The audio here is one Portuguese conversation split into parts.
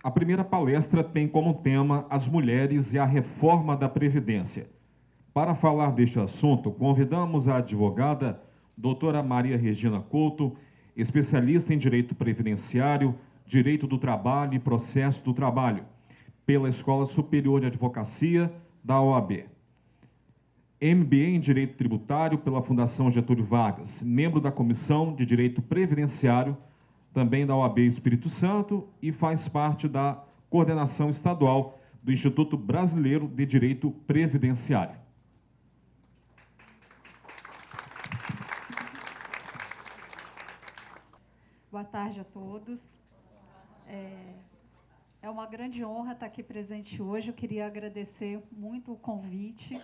A primeira palestra tem como tema as mulheres e a reforma da Previdência. Para falar deste assunto, convidamos a advogada doutora Maria Regina Couto, especialista em Direito Previdenciário, Direito do Trabalho e Processo do Trabalho, pela Escola Superior de Advocacia da OAB. MBA em Direito Tributário pela Fundação Getúlio Vargas, membro da Comissão de Direito Previdenciário, também da OAB Espírito Santo, e faz parte da coordenação estadual do Instituto Brasileiro de Direito Previdenciário. Boa tarde a todos. É uma grande honra estar aqui presente hoje. Eu queria agradecer muito o convite,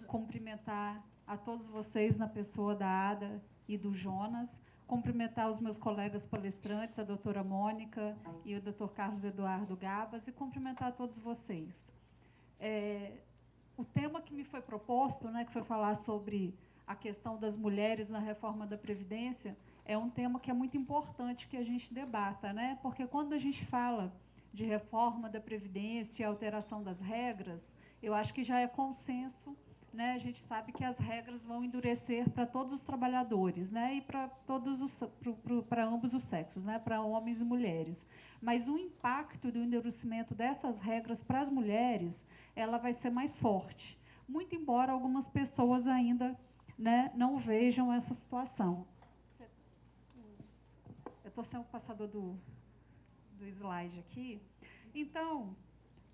cumprimentar a todos vocês na pessoa da Ada e do Jonas, cumprimentar os meus colegas palestrantes, a doutora Mônica e o doutor Carlos Eduardo Gabas, e cumprimentar a todos vocês. O tema que me foi proposto, que foi falar sobre a questão das mulheres na reforma da Previdência, é um tema que é muito importante que a gente debata, porque quando a gente fala de reforma da Previdência e alteração das regras, eu acho que já é consenso, a gente sabe que as regras vão endurecer para todos os trabalhadores, e para ambos os sexos, para homens e mulheres. Mas o impacto do endurecimento dessas regras para as mulheres, ela vai ser mais forte, muito embora algumas pessoas ainda não vejam essa situação. Eu estou sendo o passador do slide aqui. Então,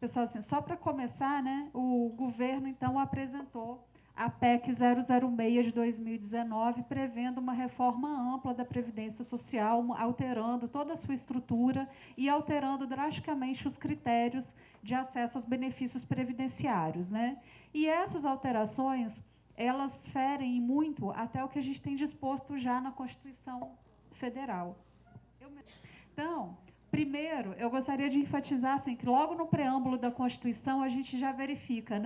pessoal, assim, só para começar, o governo, então, apresentou a PEC 006 de 2019, prevendo uma reforma ampla da Previdência Social, alterando toda a sua estrutura e alterando drasticamente os critérios de acesso aos benefícios previdenciários. E essas alterações, elas ferem muito até o que a gente tem disposto já na Constituição Federal. Então, primeiro, eu gostaria de enfatizar assim, que logo no preâmbulo da Constituição a gente já verifica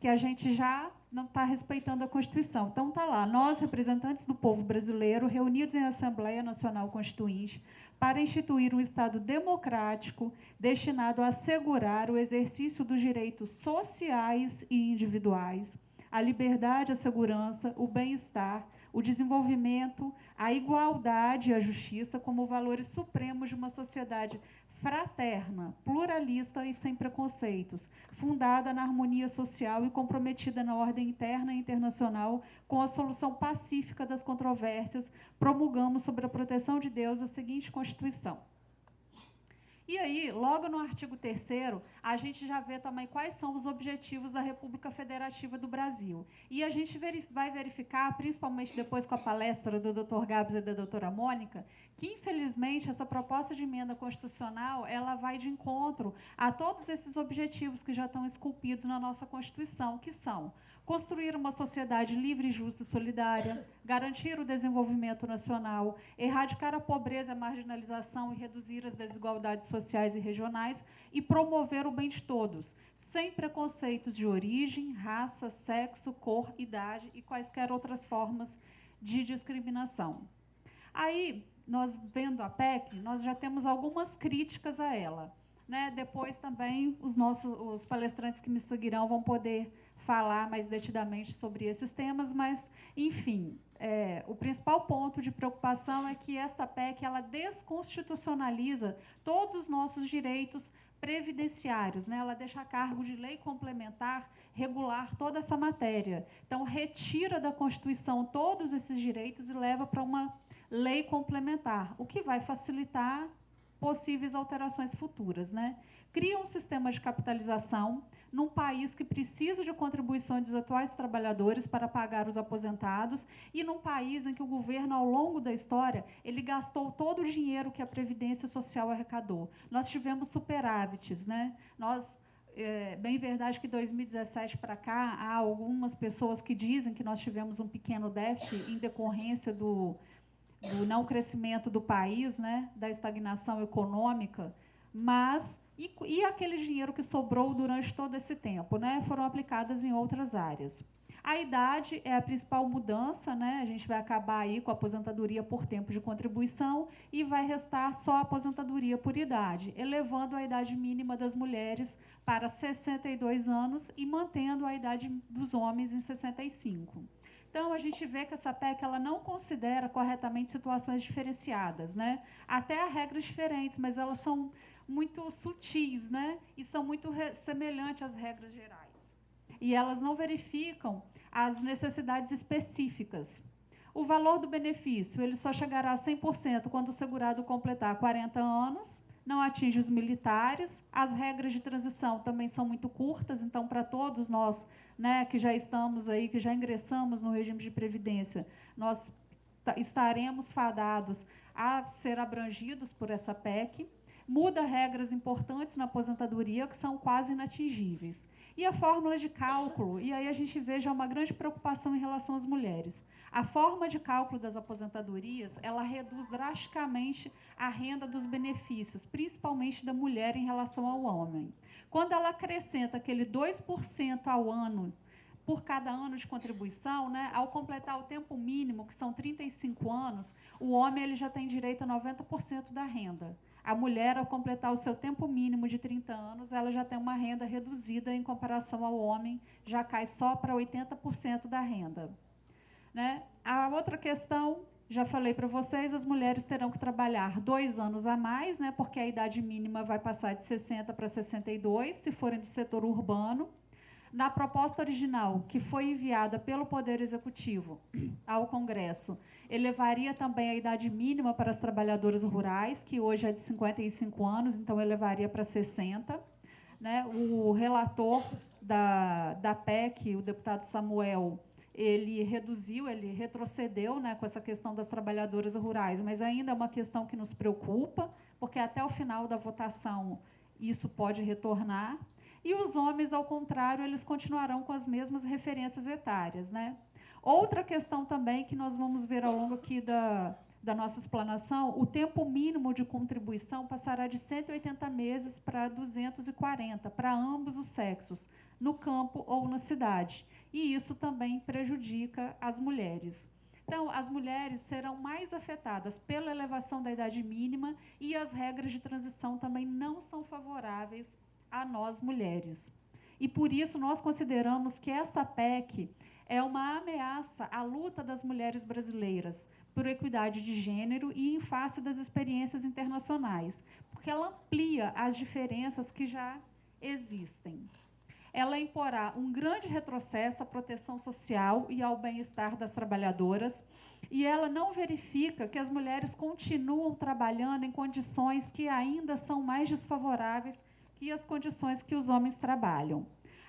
que a gente já não está respeitando a Constituição. Então, está lá, nós, representantes do povo brasileiro, reunidos em Assembleia Nacional Constituinte, para instituir um Estado democrático destinado a assegurar o exercício dos direitos sociais e individuais, a liberdade, a segurança, o bem-estar, o desenvolvimento, a igualdade e a justiça como valores supremos de uma sociedade fraterna, pluralista e sem preconceitos, fundada na harmonia social e comprometida na ordem interna e internacional com a solução pacífica das controvérsias, promulgamos sobre a proteção de Deus a seguinte Constituição. E aí, logo no artigo 3º, a gente já vê também quais são os objetivos da República Federativa do Brasil. E a gente vai verificar, principalmente depois com a palestra do Dr. Gabs e da doutora Mônica, que, infelizmente, essa proposta de emenda constitucional, ela vai de encontro a todos esses objetivos que já estão esculpidos na nossa Constituição, que são construir uma sociedade livre, justa e solidária, garantir o desenvolvimento nacional, erradicar a pobreza, a marginalização e reduzir as desigualdades sociais e regionais e promover o bem de todos, sem preconceitos de origem, raça, sexo, cor, idade e quaisquer outras formas de discriminação. Aí, nós vendo a PEC, nós já temos algumas críticas a ela. Depois também os palestrantes que me seguirão vão poder falar mais detidamente sobre esses temas, mas, enfim, o principal ponto de preocupação é que essa PEC ela desconstitucionaliza todos os nossos direitos previdenciários, ela deixa a cargo de lei complementar regular toda essa matéria. Então, retira da Constituição todos esses direitos e leva para uma lei complementar, o que vai facilitar possíveis alterações futuras. Cria um sistema de capitalização num país que precisa de contribuições dos atuais trabalhadores para pagar os aposentados e num país em que o governo, ao longo da história, ele gastou todo o dinheiro que a Previdência Social arrecadou. Nós tivemos superávites, bem verdade que 2017 para cá, há algumas pessoas que dizem que nós tivemos um pequeno déficit em decorrência do não crescimento do país, da estagnação econômica, mas E aquele dinheiro que sobrou durante todo esse tempo, né, foram aplicadas em outras áreas. A idade é a principal mudança, né? A gente vai acabar aí com a aposentadoria por tempo de contribuição e vai restar só a aposentadoria por idade, elevando a idade mínima das mulheres para 62 anos e mantendo a idade dos homens em 65. Então, a gente vê que essa PEC ela não considera corretamente situações diferenciadas, né? Até há regras diferentes, mas elas são muito sutis, né? E são muito semelhantes às regras gerais. E elas não verificam as necessidades específicas. O valor do benefício, ele só chegará a 100% quando o segurado completar 40 anos, não atinge os militares, as regras de transição também são muito curtas, então para todos nós, né, que já estamos aí, que já ingressamos no regime de previdência, nós estaremos fadados a ser abrangidos por essa PEC, muda regras importantes na aposentadoria que são quase inatingíveis. E a fórmula de cálculo, e aí a gente vê já uma grande preocupação em relação às mulheres. A forma de cálculo das aposentadorias, ela reduz drasticamente a renda dos benefícios, principalmente da mulher em relação ao homem. Quando ela acrescenta aquele 2% ao ano por cada ano de contribuição, né, ao completar o tempo mínimo, que são 35 anos, o homem ele já tem direito a 90% da renda. A mulher, ao completar o seu tempo mínimo de 30 anos, ela já tem uma renda reduzida em comparação ao homem, já cai só para 80% da renda. Né? A outra questão, já falei para vocês, as mulheres terão que trabalhar 2 anos a mais, né, porque a idade mínima vai passar de 60 para 62, se forem do setor urbano. Na proposta original, que foi enviada pelo Poder Executivo ao Congresso, elevaria também a idade mínima para as trabalhadoras rurais, que hoje é de 55 anos, então elevaria para 60. Né? O relator da PEC, o deputado Samuel, ele reduziu, ele retrocedeu, né, com essa questão das trabalhadoras rurais, mas ainda é uma questão que nos preocupa, porque até o final da votação isso pode retornar. E os homens, ao contrário, eles continuarão com as mesmas referências etárias, né? Outra questão também que nós vamos ver ao longo aqui da nossa explanação, o tempo mínimo de contribuição passará de 180 meses para 240, para ambos os sexos, no campo ou na cidade. E isso também prejudica as mulheres. Então, as mulheres serão mais afetadas pela elevação da idade mínima e as regras de transição também não são favoráveis a nós mulheres. E por isso nós consideramos que essa PEC é uma ameaça à luta das mulheres brasileiras por equidade de gênero e em face das experiências internacionais, porque ela amplia as diferenças que já existem. Ela imporá um grande retrocesso à proteção social e ao bem-estar das trabalhadoras, e ela não verifica que as mulheres continuam trabalhando em condições que ainda são mais desfavoráveis que as condições que os homens trabalham.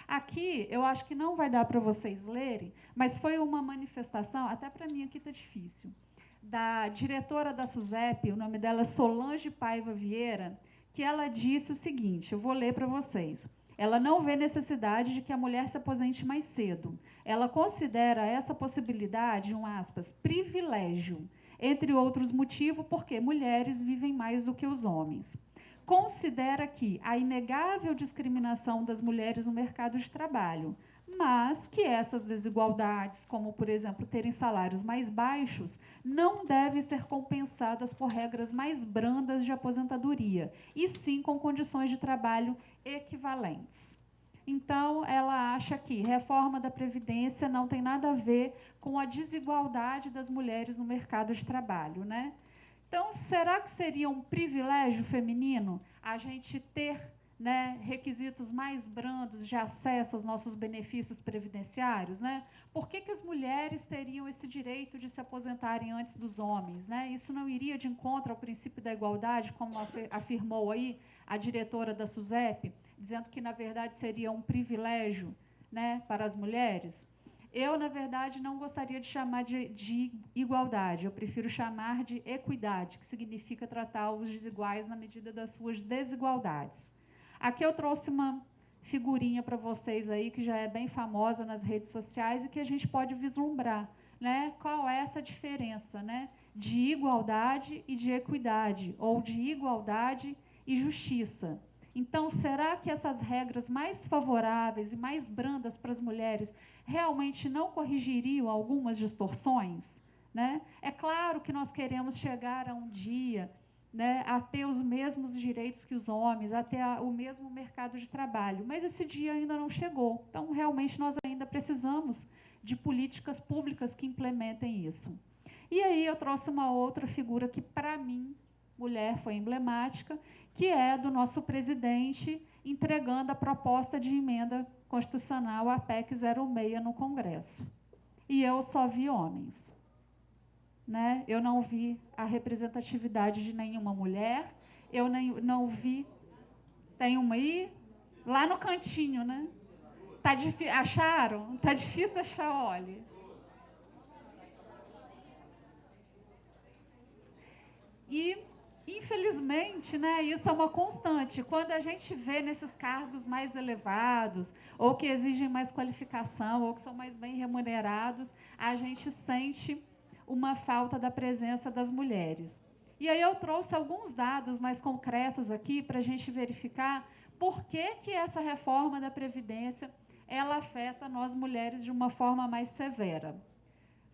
Aqui, eu acho que não vai dar para vocês lerem, mas foi uma manifestação, até para mim aqui está difícil, da diretora da SUSEP, o nome dela é Solange Paiva Vieira, que ela disse o seguinte, eu vou ler para vocês. Ela não vê necessidade de que a mulher se aposente mais cedo. Ela considera essa possibilidade, aspas, privilégio, entre outros motivos, porque mulheres vivem mais do que os homens. Considera que a inegável discriminação das mulheres no mercado de trabalho, mas que essas desigualdades, como, por exemplo, terem salários mais baixos, não devem ser compensadas por regras mais brandas de aposentadoria, e sim com condições de trabalho equivalentes. Então, ela acha que reforma da Previdência não tem nada a ver com a desigualdade das mulheres no mercado de trabalho, né? Então, será que seria um privilégio feminino a gente ter, né, requisitos mais brandos de acesso aos nossos benefícios previdenciários? Né? Por que as mulheres teriam esse direito de se aposentarem antes dos homens? Né? Isso não iria de encontro ao princípio da igualdade, como afirmou aí a diretora da SUSEP, dizendo que, na verdade, seria um privilégio, né, para as mulheres? Eu, na verdade, não gostaria de chamar de igualdade, eu prefiro chamar de equidade, que significa tratar os desiguais na medida das suas desigualdades. Aqui eu trouxe uma figurinha para vocês aí, que já é bem famosa nas redes sociais e que a gente pode vislumbrar, né, qual é essa diferença, né, de igualdade e de equidade, ou de igualdade e justiça. Então, será que essas regras mais favoráveis e mais brandas para as mulheres realmente não corrigiriam algumas distorções? Né? É claro que nós queremos chegar a um dia, né, a ter os mesmos direitos que os homens, a ter o mesmo mercado de trabalho, mas esse dia ainda não chegou. Então, realmente, nós ainda precisamos de políticas públicas que implementem isso. E aí eu trouxe uma outra figura que, para mim, mulher, foi emblemática, que é do nosso presidente entregando a proposta de emenda constitucional à PEC 06 no Congresso. E eu só vi homens. Né? Eu não vi a representatividade de nenhuma mulher, eu não vi... Tem uma aí? Lá no cantinho, né? Tá acharam? Tá difícil achar, olha. E, infelizmente, né, isso é uma constante. Quando a gente vê nesses cargos mais elevados, ou que exigem mais qualificação, ou que são mais bem remunerados, a gente sente uma falta da presença das mulheres. E aí eu trouxe alguns dados mais concretos aqui para a gente verificar por que essa reforma da Previdência ela afeta nós mulheres de uma forma mais severa.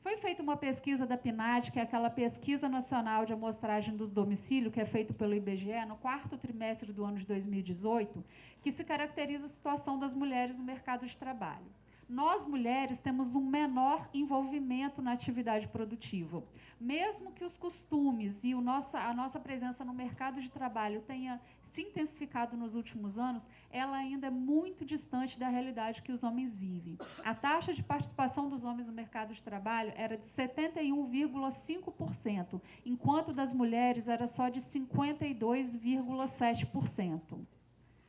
Foi feita uma pesquisa da PNAD, que é aquela Pesquisa Nacional de Amostragem do Domicílio, que é feito pelo IBGE, no 4º trimestre do ano de 2018, que se caracteriza a situação das mulheres no mercado de trabalho. Nós, mulheres, temos um menor envolvimento na atividade produtiva. Mesmo que os costumes e a nossa presença no mercado de trabalho tenha se intensificado nos últimos anos, ela ainda é muito distante da realidade que os homens vivem. A taxa de participação dos homens no mercado de trabalho era de 71,5%, enquanto das mulheres era só de 52,7%.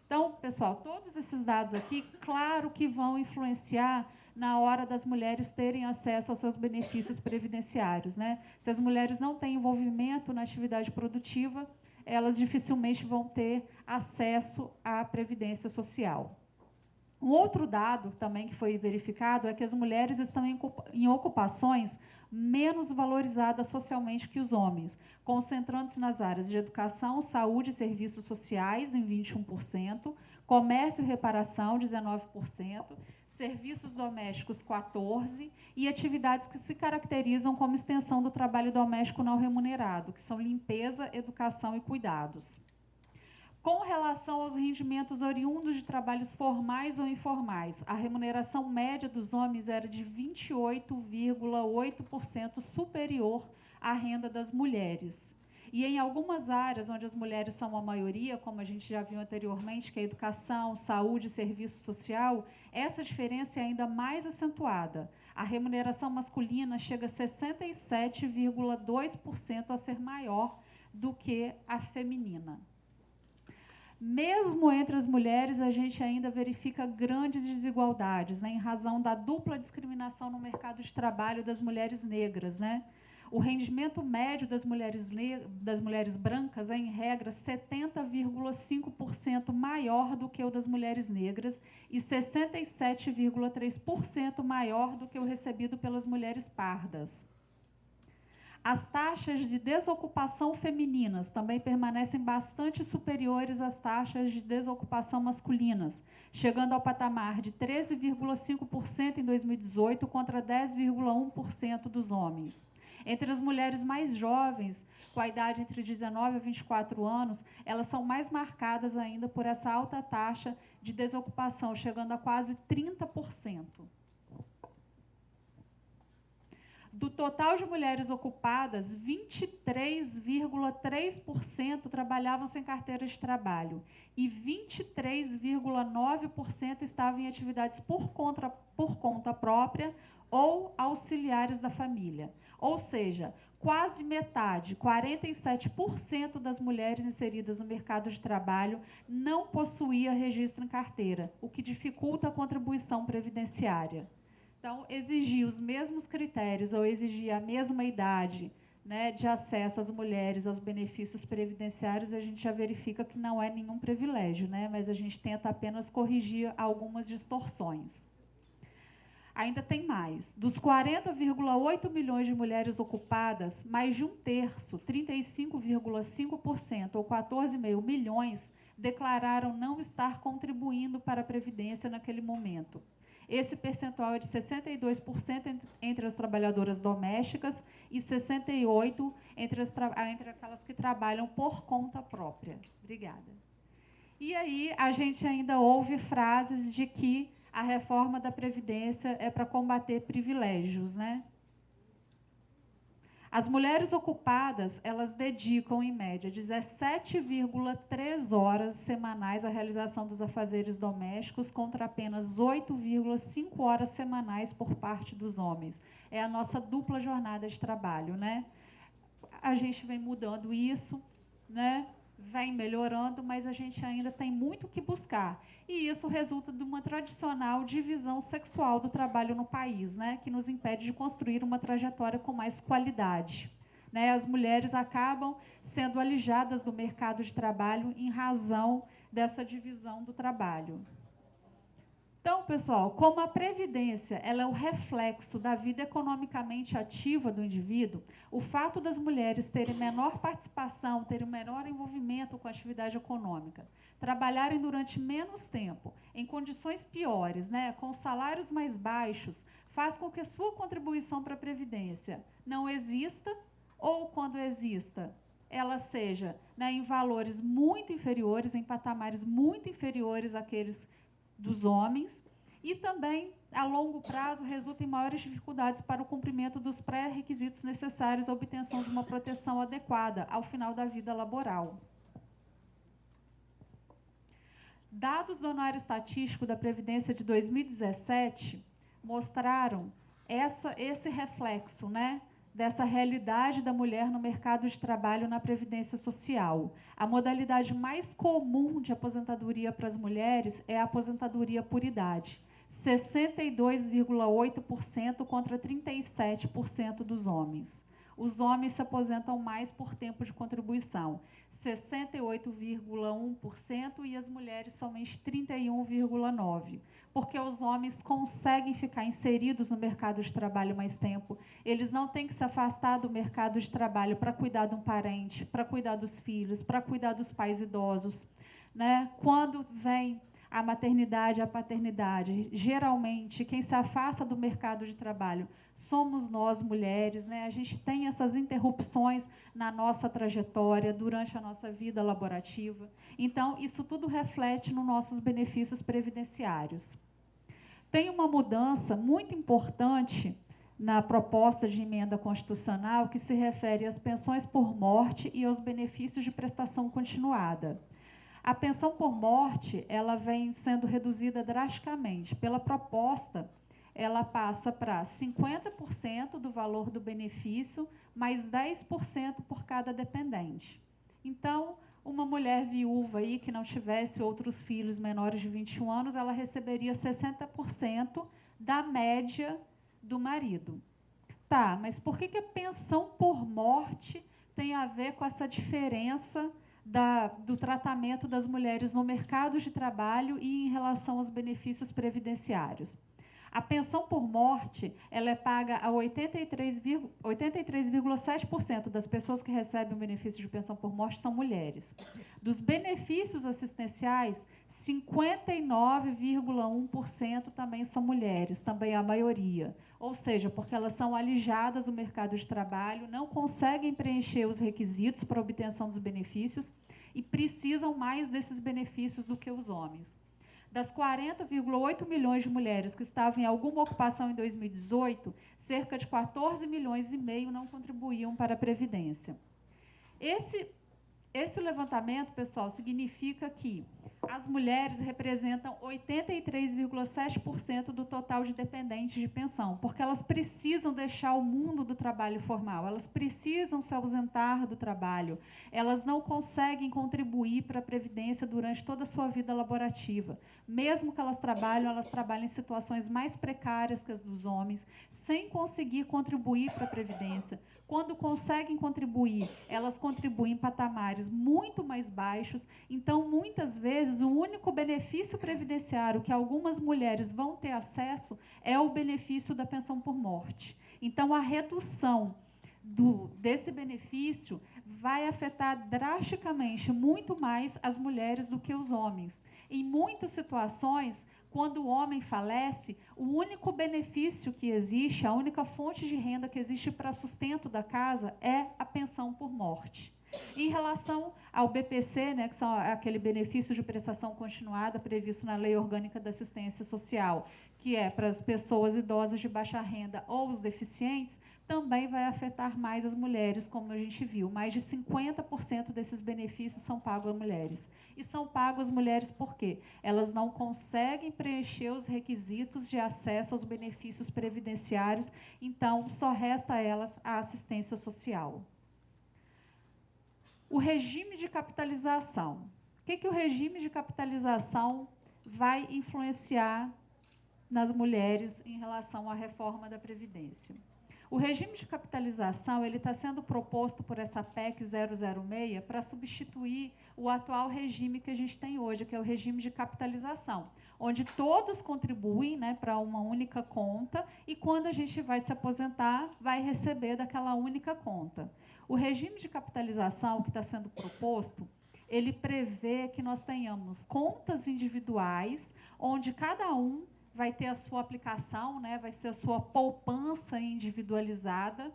Então, pessoal, todos esses dados aqui, claro que vão influenciar na hora das mulheres terem acesso aos seus benefícios previdenciários, né? Se as mulheres não têm envolvimento na atividade produtiva, elas dificilmente vão ter acesso à previdência social. Um outro dado também que foi verificado é que as mulheres estão em ocupações menos valorizadas socialmente que os homens, concentrando-se nas áreas de educação, saúde e serviços sociais em 21%, comércio e reparação 19%, serviços domésticos 14% e atividades que se caracterizam como extensão do trabalho doméstico não remunerado, que são limpeza, educação e cuidados. Com relação aos rendimentos oriundos de trabalhos formais ou informais, a remuneração média dos homens era de 28,8% superior à renda das mulheres. E em algumas áreas onde as mulheres são a maioria, como a gente já viu anteriormente, que é educação, saúde e serviço social, essa diferença é ainda mais acentuada. A remuneração masculina chega a 67,2% a ser maior do que a feminina. Mesmo entre as mulheres, a gente ainda verifica grandes desigualdades, né, em razão da dupla discriminação no mercado de trabalho das mulheres negras, né? O rendimento médio das mulheres brancas é, em regra, 70,5% maior do que o das mulheres negras e 67,3% maior do que o recebido pelas mulheres pardas. As taxas de desocupação femininas também permanecem bastante superiores às taxas de desocupação masculinas, chegando ao patamar de 13,5% em 2018 contra 10,1% dos homens. Entre as mulheres mais jovens, com a idade entre 19 e 24 anos, elas são mais marcadas ainda por essa alta taxa de desocupação, chegando a quase 30%. Do total de mulheres ocupadas, 23,3% trabalhavam sem carteira de trabalho e 23,9% estavam em atividades por conta própria ou auxiliares da família. Ou seja, quase metade, 47% das mulheres inseridas no mercado de trabalho não possuía registro em carteira, o que dificulta a contribuição previdenciária. Então, exigir os mesmos critérios ou exigir a mesma idade, né, de acesso às mulheres aos benefícios previdenciários, a gente já verifica que não é nenhum privilégio, né, mas a gente tenta apenas corrigir algumas distorções. Ainda tem mais. Dos 40,8 milhões de mulheres ocupadas, mais de um terço, 35,5% ou 14,5 milhões, declararam não estar contribuindo para a Previdência naquele momento. Esse percentual é de 62% entre as trabalhadoras domésticas e 68% entre aquelas que trabalham por conta própria. Obrigada. E aí a gente ainda ouve frases de que a reforma da Previdência é para combater privilégios, né? As mulheres ocupadas, elas dedicam, em média, 17,3 horas semanais à realização dos afazeres domésticos, contra apenas 8,5 horas semanais por parte dos homens. É a nossa dupla jornada de trabalho, né? A gente vem mudando isso, né? Vem melhorando, mas a gente ainda tem muito o que buscar. E isso resulta de uma tradicional divisão sexual do trabalho no país, né, que nos impede de construir uma trajetória com mais qualidade. Né? As mulheres acabam sendo alijadas do mercado de trabalho em razão dessa divisão do trabalho. Então, pessoal, como a Previdência ela é o reflexo da vida economicamente ativa do indivíduo, o fato das mulheres terem menor participação, terem menor envolvimento com a atividade econômica, trabalharem durante menos tempo, em condições piores, né, com salários mais baixos, faz com que a sua contribuição para a Previdência não exista, ou quando exista, ela seja, né, em valores muito inferiores, em patamares muito inferiores àqueles dos homens, e também, a longo prazo, resulta em maiores dificuldades para o cumprimento dos pré-requisitos necessários à obtenção de uma proteção adequada ao final da vida laboral. Dados do Anuário Estatístico da Previdência de 2017 mostraram esse reflexo, né, dessa realidade da mulher no mercado de trabalho na Previdência Social. A modalidade mais comum de aposentadoria para as mulheres é a aposentadoria por idade, 62,8% contra 37% dos homens. Os homens se aposentam mais por tempo de contribuição, 68,1%, e as mulheres somente 31,9%. Porque os homens conseguem ficar inseridos no mercado de trabalho mais tempo, eles não têm que se afastar do mercado de trabalho para cuidar de um parente, para cuidar dos filhos, para cuidar dos pais idosos, né? Quando vem a maternidade, a paternidade, geralmente quem se afasta do mercado de trabalho somos nós, mulheres, né? A gente tem essas interrupções na nossa trajetória, durante a nossa vida laborativa. Então, isso tudo reflete nos nossos benefícios previdenciários. Tem uma mudança muito importante na proposta de emenda constitucional que se refere às pensões por morte e aos benefícios de prestação continuada. A pensão por morte, ela vem sendo reduzida drasticamente. Pela proposta, ela passa para 50% do valor do benefício, mais 10% por cada dependente. Então, uma mulher viúva aí que não tivesse outros filhos menores de 21 anos, ela receberia 60% da média do marido. Tá, mas por que a pensão por morte tem a ver com essa diferença do tratamento das mulheres no mercado de trabalho e em relação aos benefícios previdenciários? A pensão por morte, ela é paga a 83,7% das pessoas que recebem o benefício de pensão por morte são mulheres. Dos benefícios assistenciais, 59,1% também são mulheres, também a maioria. Ou seja, porque elas são alijadas do mercado de trabalho, não conseguem preencher os requisitos para a obtenção dos benefícios e precisam mais desses benefícios do que os homens. Das 40,8 milhões de mulheres que estavam em alguma ocupação em 2018, cerca de 14 milhões e meio não contribuíam para a Previdência. Esse levantamento, pessoal, significa que as mulheres representam 83,7% do total de dependentes de pensão, porque elas precisam deixar o mundo do trabalho formal, elas precisam se ausentar do trabalho, elas não conseguem contribuir para a Previdência durante toda a sua vida laborativa. Mesmo que elas trabalhem em situações mais precárias que as dos homens, sem conseguir contribuir para a Previdência. Quando conseguem contribuir, elas contribuem em patamares muito mais baixos. Então, muitas vezes, o único benefício previdenciário que algumas mulheres vão ter acesso é o benefício da pensão por morte. Então, a redução desse benefício vai afetar drasticamente muito mais as mulheres do que os homens. Em muitas situações, quando o homem falece, o único benefício que existe, a única fonte de renda que existe para sustento da casa é a pensão por morte. Em relação ao BPC, né, que são aquele benefício de prestação continuada previsto na Lei Orgânica da Assistência Social, que é para as pessoas idosas de baixa renda ou os deficientes, também vai afetar mais as mulheres, como a gente viu. Mais de 50% desses benefícios são pagos a mulheres. E são pagos às mulheres por quê? Elas não conseguem preencher os requisitos de acesso aos benefícios previdenciários, então só resta a elas a assistência social. O regime de capitalização. O que o regime de capitalização vai influenciar nas mulheres em relação à reforma da Previdência? O regime de capitalização ele está sendo proposto por essa PEC 006 para substituir o atual regime que a gente tem hoje, que é o regime de capitalização, onde todos contribuem, né, para uma única conta e quando a gente vai se aposentar, vai receber daquela única conta. O regime de capitalização que está sendo proposto, ele prevê que nós tenhamos contas individuais, onde cada um vai ter a sua aplicação, né, vai ser a sua poupança individualizada,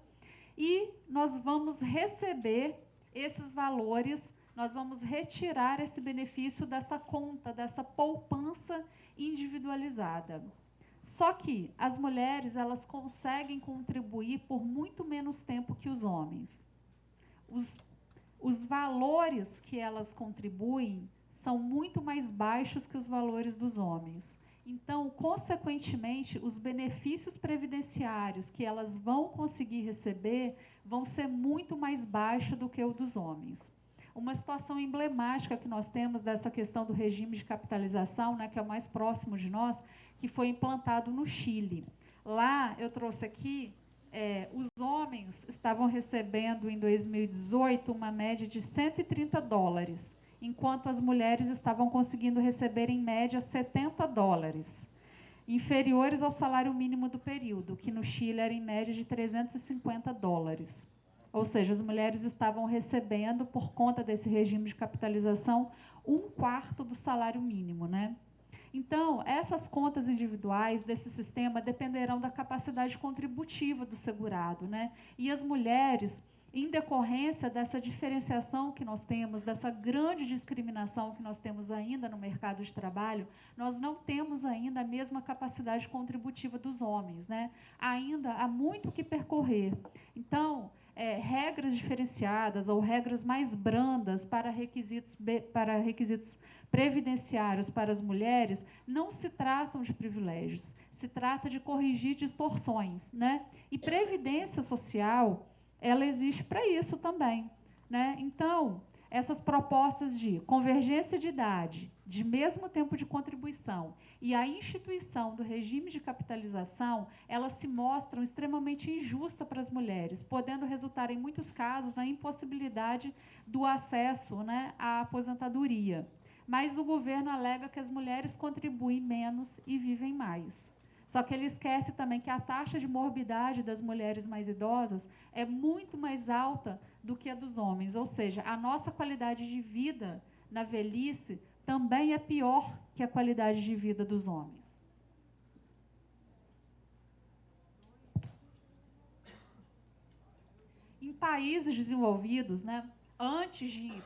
e nós vamos receber esses valores, nós vamos retirar esse benefício dessa conta, dessa poupança individualizada. Só que as mulheres, elas conseguem contribuir por muito menos tempo que os homens. Os valores que elas contribuem são muito mais baixos que os valores dos homens. Então, consequentemente, os benefícios previdenciários que elas vão conseguir receber vão ser muito mais baixos do que o dos homens. Uma situação emblemática que nós temos dessa questão do regime de capitalização, né, que é o mais próximo de nós, que foi implantado no Chile. Lá, eu trouxe aqui, os homens estavam recebendo em 2018 uma média de $130, enquanto as mulheres estavam conseguindo receber em média $70, inferiores ao salário mínimo do período, que no Chile era em média de $350. Ou seja, as mulheres estavam recebendo, por conta desse regime de capitalização, 1/4 do salário mínimo, né? Então, essas contas individuais desse sistema dependerão da capacidade contributiva do segurado, né? E as mulheres, em decorrência dessa diferenciação que nós temos, dessa grande discriminação que nós temos ainda no mercado de trabalho, nós não temos ainda a mesma capacidade contributiva dos homens, né? Ainda há muito o que percorrer. Então, regras diferenciadas ou regras mais brandas para requisitos previdenciários para as mulheres não se tratam de privilégios, se trata de corrigir distorções, né? E previdência social, ela existe para isso também, né? Então, essas propostas de convergência de idade, de mesmo tempo de contribuição e a instituição do regime de capitalização, elas se mostram extremamente injustas para as mulheres, podendo resultar em muitos casos na impossibilidade do acesso, né, à aposentadoria. Mas o governo alega que as mulheres contribuem menos e vivem mais. Só que ele esquece também que a taxa de morbidade das mulheres mais idosas é muito mais alta do que a dos homens, ou seja, a nossa qualidade de vida na velhice também é pior que a qualidade de vida dos homens. Em países desenvolvidos, né, antes de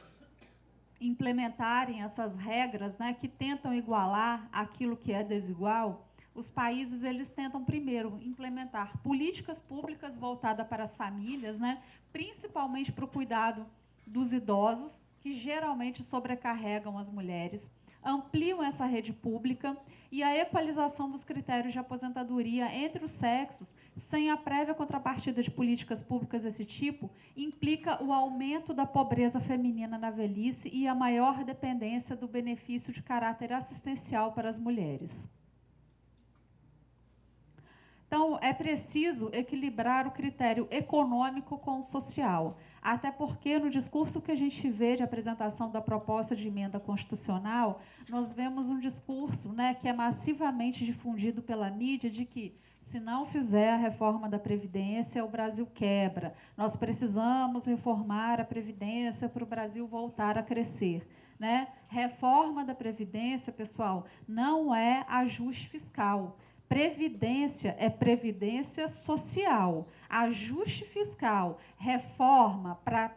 implementarem essas regras, né, que tentam igualar aquilo que é desigual, os países eles tentam primeiro implementar políticas públicas voltadas para as famílias, né, principalmente para o cuidado dos idosos, que geralmente sobrecarregam as mulheres, ampliam essa rede pública e a equalização dos critérios de aposentadoria entre os sexos, sem a prévia contrapartida de políticas públicas desse tipo, implica o aumento da pobreza feminina na velhice e a maior dependência do benefício de caráter assistencial para as mulheres. Então, é preciso equilibrar o critério econômico com o social, até porque no discurso que a gente vê de apresentação da proposta de emenda constitucional, nós vemos um discurso, né, que é massivamente difundido pela mídia de que Se não fizer a reforma da Previdência, o Brasil quebra. Nós precisamos reformar a Previdência para o Brasil voltar a crescer. Né? Reforma da Previdência, pessoal, não é ajuste fiscal. Previdência é previdência social. Ajuste fiscal, reforma para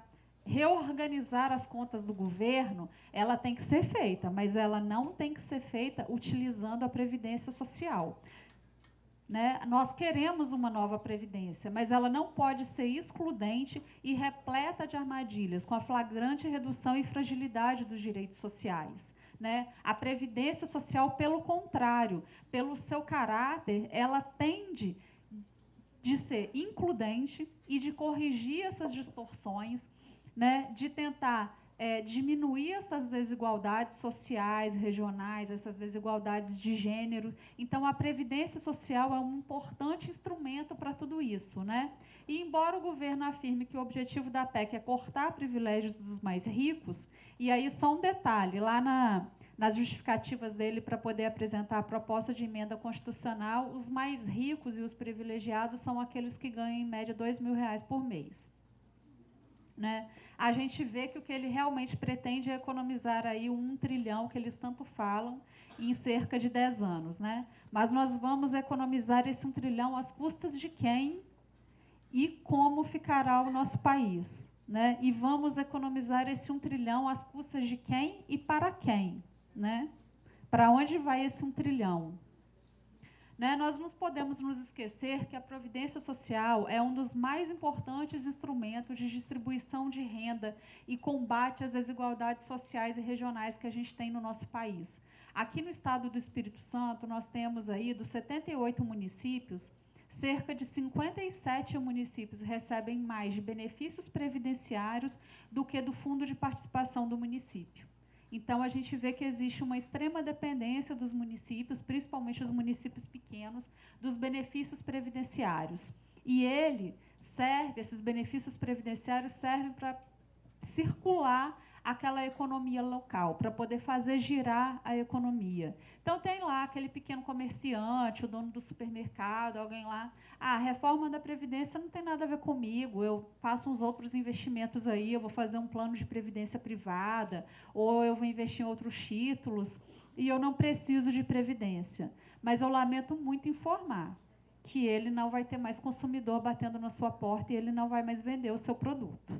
reorganizar as contas do governo, ela tem que ser feita, mas ela não tem que ser feita utilizando a Previdência Social. Né? Nós queremos uma nova Previdência, mas ela não pode ser excludente e repleta de armadilhas, com a flagrante redução e fragilidade dos direitos sociais. Né? A Previdência Social, pelo contrário, pelo seu caráter, ela tende de ser includente e de corrigir essas distorções, né? De tentar diminuir essas desigualdades sociais, regionais, essas desigualdades de gênero. Então, a Previdência Social é um importante instrumento para tudo isso. Né? E, embora o governo afirme que o objetivo da PEC é cortar privilégios dos mais ricos, e aí só um detalhe, lá nas justificativas dele para poder apresentar a proposta de emenda constitucional, os mais ricos e os privilegiados são aqueles que ganham, em média, R$2.000 por mês. Né? A gente vê que o que ele realmente pretende é economizar aí 1 trilhão, que eles tanto falam, em cerca de 10 anos. Né? Mas nós vamos economizar esse 1 trilhão às custas de quem e como ficará o nosso país. Né? E vamos economizar esse 1 trilhão às custas de quem e para quem. Né? Para onde vai esse 1 trilhão? Né? Nós não podemos nos esquecer que a Previdência Social é um dos mais importantes instrumentos de distribuição de renda e combate às desigualdades sociais e regionais que a gente tem no nosso país. Aqui no estado do Espírito Santo, nós temos aí, dos 78 municípios, cerca de 57 municípios recebem mais de benefícios previdenciários do que do fundo de participação do município. Então, a gente vê que existe uma extrema dependência dos municípios, principalmente os municípios pequenos, dos benefícios previdenciários. E esses benefícios previdenciários servem para circular aquela economia local, para poder fazer girar a economia. Então, tem lá aquele pequeno comerciante, o dono do supermercado, alguém lá, a reforma da Previdência não tem nada a ver comigo, eu faço uns outros investimentos aí, eu vou fazer um plano de previdência privada, ou eu vou investir em outros títulos, e eu não preciso de Previdência. Mas eu lamento muito informar que ele não vai ter mais consumidor batendo na sua porta e ele não vai mais vender o seu produto.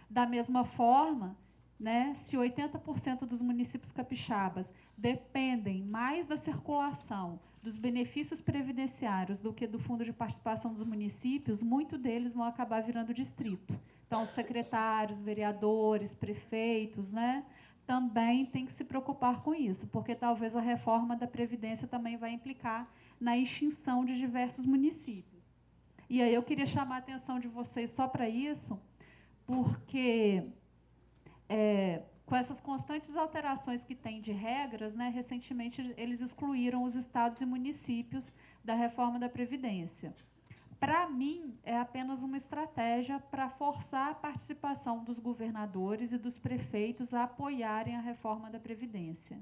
Da mesma forma, né, se 80% dos municípios capixabas dependem mais da circulação dos benefícios previdenciários do que do fundo de participação dos municípios, muitos deles vão acabar virando distrito. Então, os secretários, vereadores, prefeitos, né, também têm que se preocupar com isso, porque talvez a reforma da Previdência também vai implicar na extinção de diversos municípios. E aí eu queria chamar a atenção de vocês só para isso, porque com essas constantes alterações que tem de regras, né, recentemente eles excluíram os estados e municípios da reforma da Previdência. Para mim, é apenas uma estratégia para forçar a participação dos governadores e dos prefeitos a apoiarem a reforma da Previdência.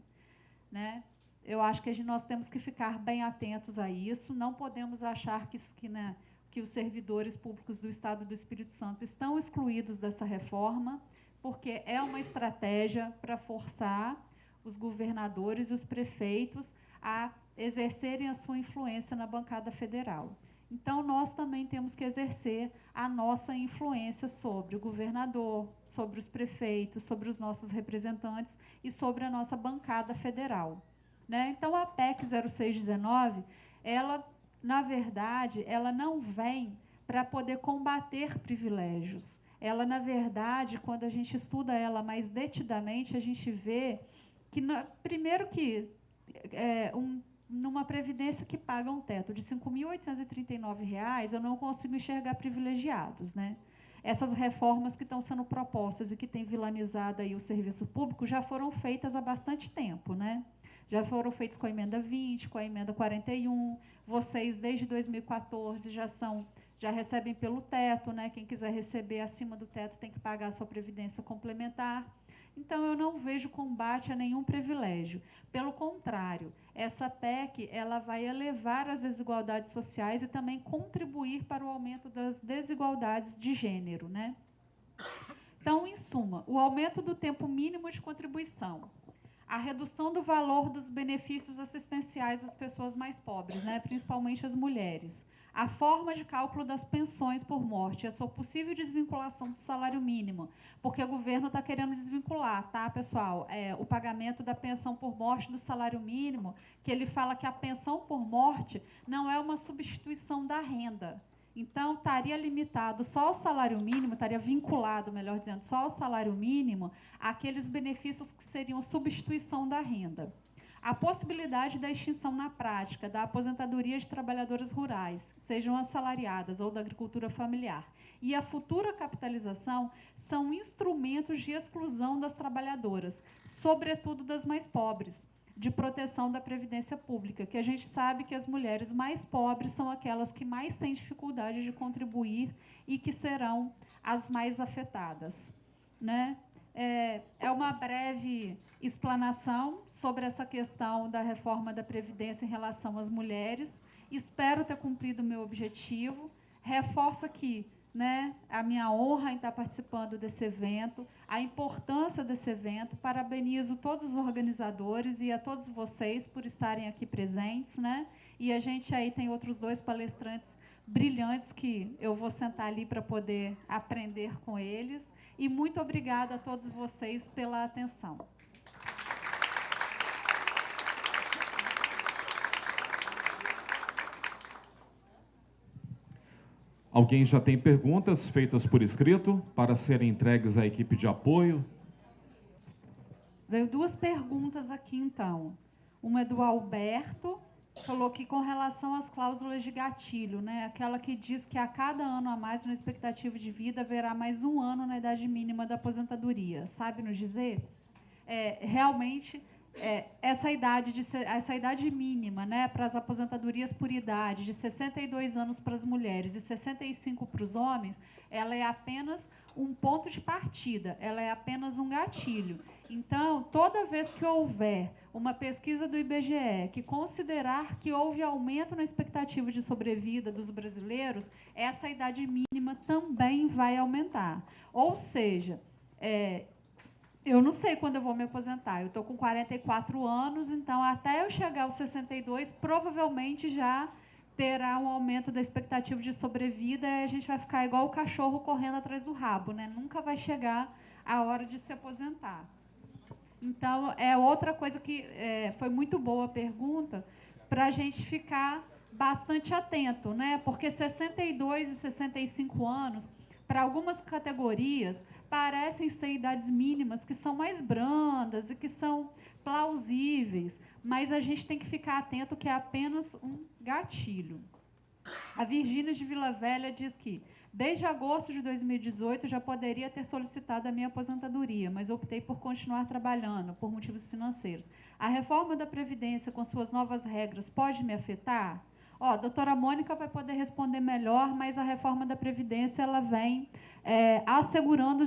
Né? Eu acho que nós temos que ficar bem atentos a isso, não podemos achar que os servidores públicos do Estado do Espírito Santo estão excluídos dessa reforma, porque é uma estratégia para forçar os governadores e os prefeitos a exercerem a sua influência na bancada federal. Então, nós também temos que exercer a nossa influência sobre o governador, sobre os prefeitos, sobre os nossos representantes e sobre a nossa bancada federal. Né? Então, a PEC 0619, ela, na verdade, ela não vem para poder combater privilégios. Ela, na verdade, quando a gente estuda ela mais detidamente, a gente vê que, primeiro que numa previdência que paga um teto de R$ 5.839, eu não consigo enxergar privilegiados. Né? Essas reformas que estão sendo propostas e que têm vilanizado aí o serviço público já foram feitas há bastante tempo, né? Já foram feitos com a emenda 20, com a emenda 41, vocês desde 2014 já recebem pelo teto, né? Quem quiser receber acima do teto tem que pagar a sua previdência complementar. Então, eu não vejo combate a nenhum privilégio. Pelo contrário, essa PEC ela vai elevar as desigualdades sociais e também contribuir para o aumento das desigualdades de gênero, né? Então, em suma, o aumento do tempo mínimo de contribuição, a redução do valor dos benefícios assistenciais às pessoas mais pobres, né, principalmente as mulheres, a forma de cálculo das pensões por morte, a sua possível desvinculação do salário mínimo, porque o governo está querendo desvincular, tá, pessoal? O pagamento da pensão por morte do salário mínimo, que ele fala que a pensão por morte não é uma substituição da renda. Então, estaria limitado só ao salário mínimo, estaria vinculado, melhor dizendo, só ao salário mínimo, aqueles benefícios que seriam substituição da renda. A possibilidade da extinção na prática da aposentadoria de trabalhadoras rurais, sejam assalariadas ou da agricultura familiar, e a futura capitalização são instrumentos de exclusão das trabalhadoras, sobretudo das mais pobres, de proteção da previdência pública, que a gente sabe que as mulheres mais pobres são aquelas que mais têm dificuldade de contribuir e que serão as mais afetadas, né? É uma breve explanação sobre essa questão da reforma da Previdência em relação às mulheres. Espero ter cumprido o meu objetivo. Reforço aqui, né, a minha honra em estar participando desse evento, a importância desse evento. Parabenizo todos os organizadores e a todos vocês por estarem aqui presentes, né? E a gente aí tem outros 2 palestrantes brilhantes que eu vou sentar ali para poder aprender com eles. E muito obrigada a todos vocês pela atenção. Alguém já tem perguntas feitas por escrito para serem entregues à equipe de apoio? Veio 2 perguntas aqui, então. Uma é do Alberto, falou que com relação às cláusulas de gatilho, né, aquela que diz que a cada ano a mais na expectativa de vida haverá mais 1 ano na idade mínima da aposentadoria. Sabe nos dizer? Realmente, essa idade mínima, né, para as aposentadorias por idade, de 62 anos para as mulheres e 65 para os homens, ela é apenas um ponto de partida, ela é apenas um gatilho. Então, toda vez que houver uma pesquisa do IBGE que considerar que houve aumento na expectativa de sobrevida dos brasileiros, essa idade mínima também vai aumentar. Ou seja, eu não sei quando eu vou me aposentar. Eu estou com 44 anos, então até eu chegar aos 62, provavelmente já terá um aumento da expectativa de sobrevida e a gente vai ficar igual o cachorro correndo atrás do rabo, né? Nunca vai chegar a hora de se aposentar. Então, é outra coisa que foi muito boa a pergunta, para a gente ficar bastante atento, né? Porque 62 e 65 anos, para algumas categorias, parecem ser idades mínimas que são mais brandas e que são plausíveis, mas a gente tem que ficar atento que é apenas um gatilho. A Virgínia de Vila Velha diz que, desde agosto de 2018, já poderia ter solicitado a minha aposentadoria, mas optei por continuar trabalhando, por motivos financeiros. A reforma da Previdência, com suas novas regras, pode me afetar? A doutora Mônica vai poder responder melhor, mas a reforma da Previdência ela vem assegurando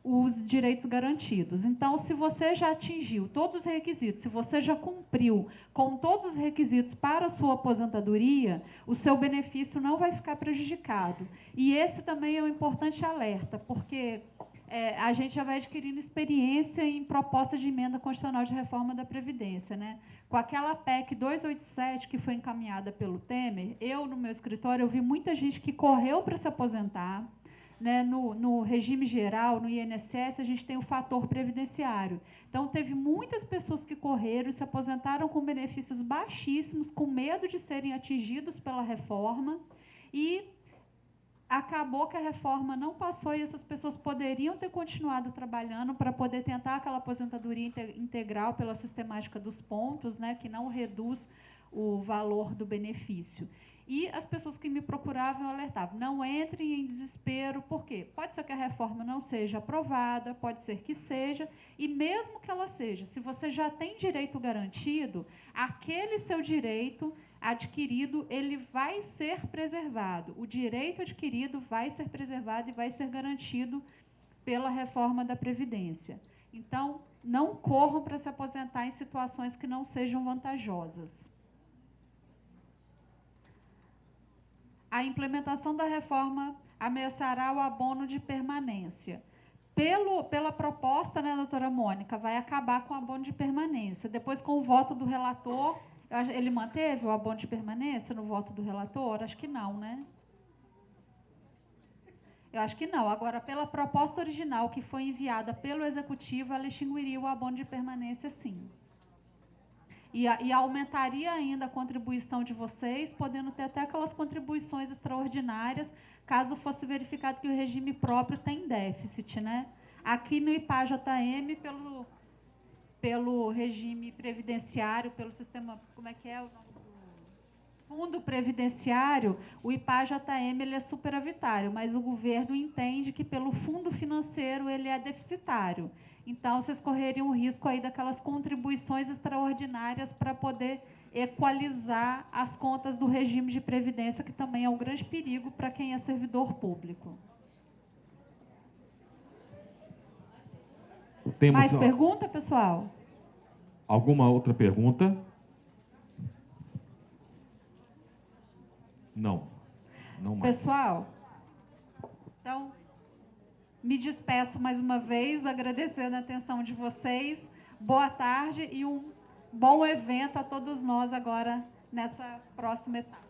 os direitos garantidos. Então, se você já atingiu todos os requisitos, se você já cumpriu com todos os requisitos para a sua aposentadoria, o seu benefício não vai ficar prejudicado. E esse também é um importante alerta, porque a gente já vai adquirindo experiência em proposta de emenda constitucional de reforma da Previdência, né? Com aquela PEC 287 que foi encaminhada pelo Temer, no meu escritório, eu vi muita gente que correu para se aposentar, né? No regime geral, no INSS, a gente tem o fator previdenciário. Então, teve muitas pessoas que correram e se aposentaram com benefícios baixíssimos, com medo de serem atingidos pela reforma, e acabou que a reforma não passou e essas pessoas poderiam ter continuado trabalhando para poder tentar aquela aposentadoria integral pela sistemática dos pontos, né, que não reduz o valor do benefício. E as pessoas que me procuravam eu alertava, não entrem em desespero, por quê? Pode ser que a reforma não seja aprovada, pode ser que seja, e mesmo que ela seja, se você já tem direito garantido, aquele seu direito adquirido, ele vai ser preservado. O direito adquirido vai ser preservado e vai ser garantido pela reforma da Previdência. Então, não corram para se aposentar em situações que não sejam vantajosas. A implementação da reforma ameaçará o abono de permanência. Pela proposta, né, doutora Mônica, vai acabar com o abono de permanência. Depois, com o voto do relator, ele manteve o abono de permanência no voto do relator? Acho que não, né? Eu acho que não. Agora, pela proposta original que foi enviada pelo Executivo, ela extinguiria o abono de permanência, sim. E aumentaria ainda a contribuição de vocês, podendo ter até aquelas contribuições extraordinárias, caso fosse verificado que o regime próprio tem déficit, né? Aqui no IPAJM, pelo regime previdenciário, pelo sistema, como é que é o nome do fundo previdenciário, o IPAJM ele é superavitário, mas o governo entende que pelo fundo financeiro ele é deficitário. Então, vocês correriam o risco aí daquelas contribuições extraordinárias para poder equalizar as contas do regime de previdência, que também é um grande perigo para quem é servidor público. Mais pergunta, pessoal? Alguma outra pergunta? Não. Não mais. Pessoal, então, me despeço mais uma vez, agradecendo a atenção de vocês. Boa tarde e um bom evento a todos nós agora nessa próxima etapa.